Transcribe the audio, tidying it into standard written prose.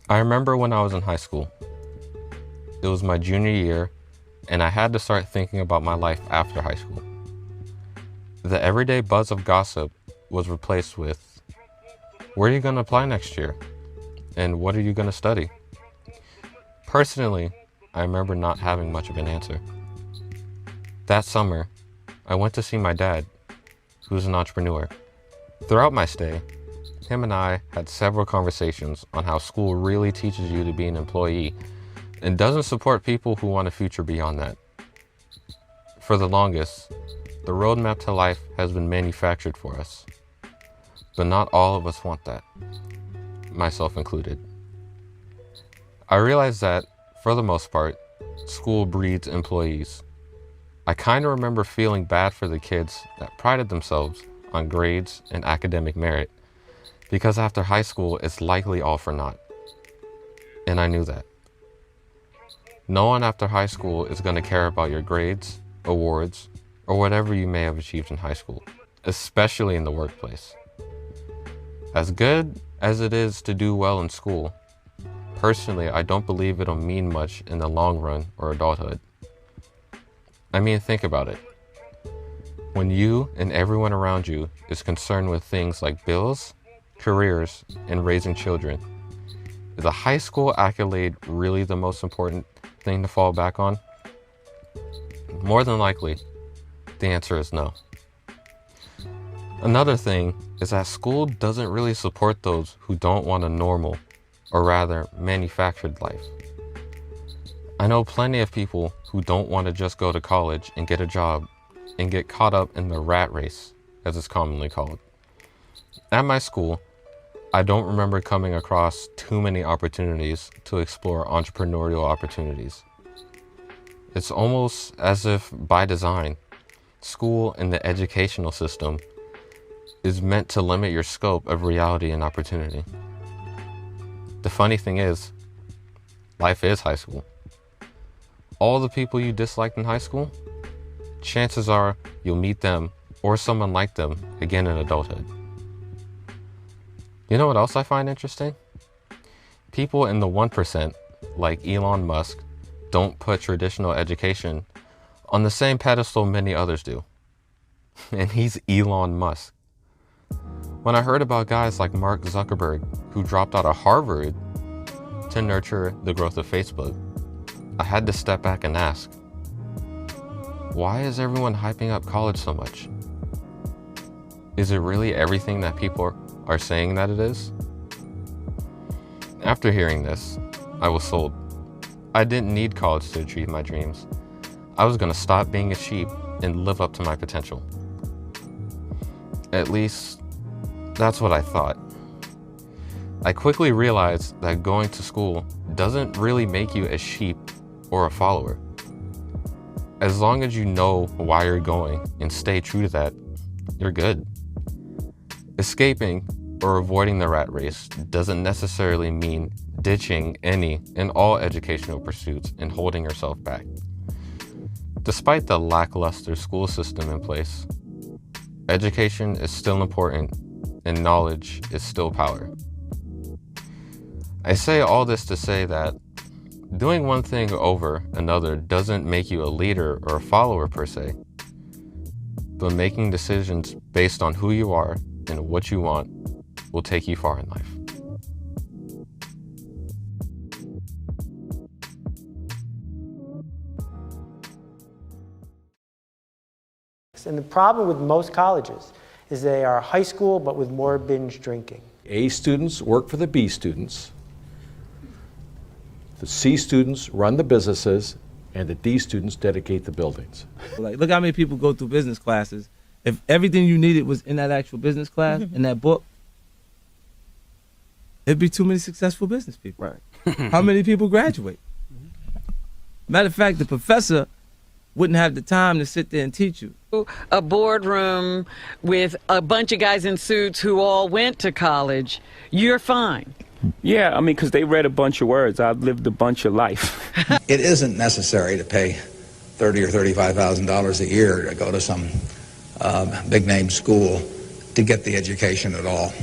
I remember when I was in high school. It was my junior year, and I had to start thinking about my life after high school. The everyday buzz of gossip was replaced with, where are you going to apply next year? And what are you going to study? Personally, I remember not having much of an answer. That summer, I went to see my dad, who's an entrepreneur. Throughout my stay, him and I had several conversations on how school really teaches you to be an employee and doesn't support people who want a future beyond that. For the longest, the roadmap to life has been manufactured for us. But not all of us want that, myself included. I realized that, for the most part, school breeds employees. I kind of remember feeling bad for the kids that prided themselves on grades and academic merit, because after high school, it's likely all for naught. And I knew that. No one after high school is going to care about your grades, awards, or whatever you may have achieved in high school, especially in the workplace. As good as it is to do well in school, personally, I don't believe it'll mean much in the long run or adulthood. I mean, think about it. When you and everyone around you is concerned with things like bills, careers, and raising children, is a high school accolade really the most important thing to fall back on? More than likely, the answer is no. Another thing is that school doesn't really support those who don't want a normal, or rather manufactured life. I know plenty of people who don't want to just go to college and get a job and get caught up in the rat race, as it's commonly called. At my school, I don't remember coming across too many opportunities to explore entrepreneurial opportunities. It's almost as if, by design, school and the educational system is meant to limit your scope of reality and opportunity. The funny thing is, life is high school. All the people you disliked in high school, chances are you'll meet them or someone like them again in adulthood. You know what else I find interesting? People in the 1%, like Elon Musk, don't put traditional education on the same pedestal many others do. And he's Elon Musk. When I heard about guys like Mark Zuckerberg, who dropped out of Harvard to nurture the growth of Facebook, I had to step back and ask, why is everyone hyping up college so much? Is it really everything that people are saying that it is? After hearing this, I was sold. I didn't need college to achieve my dreams. I was going to stop being a sheep and live up to my potential. At least, that's what I thought. I quickly realized that going to school doesn't really make you a sheep or a follower. As long as you know why you're going and stay true to that, you're good. Escaping or avoiding the rat race doesn't necessarily mean ditching any and all educational pursuits and holding yourself back. Despite the lackluster school system in place, education is still important and knowledge is still power. I say all this to say that doing one thing over another doesn't make you a leader or a follower per se, but making decisions based on who you are and what you want will take you far in life. And the problem with most colleges is they are high school but with more binge drinking. A students work for the B students, the C students run the businesses, and the D students dedicate the buildings. Like, look how many people go through business classes. If everything you needed was in that actual business class, in that book, it'd be too many successful business people. Right. How many people graduate? Matter of fact, the professor wouldn't have the time to sit there and teach you. A boardroom with a bunch of guys in suits who all went to college, you're fine. Yeah, I mean, because they read a bunch of words. I've lived a bunch of life. It isn't necessary to pay $30,000 or $35,000 a year to go to some big-name school to get the education at all.